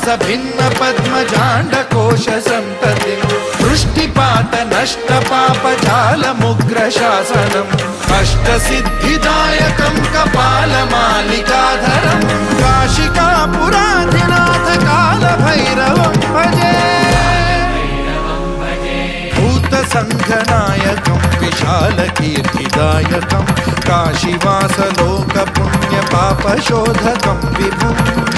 भिन्न पद्मजाण्डकोश सन्ततिं वृष्टिपात नष्ट पापजालमुग्र शासनम् अष्टसिद्धिदायकं कपालमालिकाधरं काशिकापुराधिनाथ कालभैरवं भजे भूतसङ्घनायकं विशालकीर्तिदायकं काशीवासलोकपुण्यपापशोधकं विभुम्